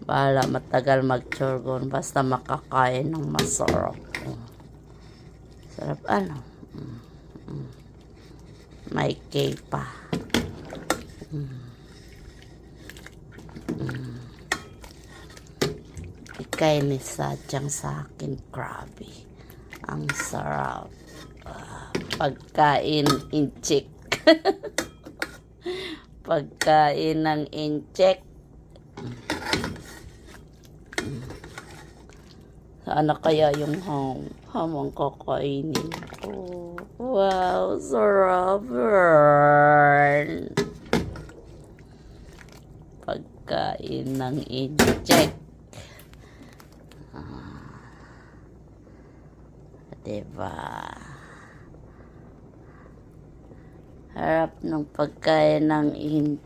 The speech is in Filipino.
Bahala matagal mag-churgon basta makakain ng masarap. Sarap ano. May cake pa. Ikay ni sadyang sa akin, grabe. Ang sarap. Pagkain inchik. Pagkain ng inchik. Sana kaya yung hamang kakainin ko. Wow, sarap. Pagkain ng inchik. Diba? Harap ng pagkain ng inchik.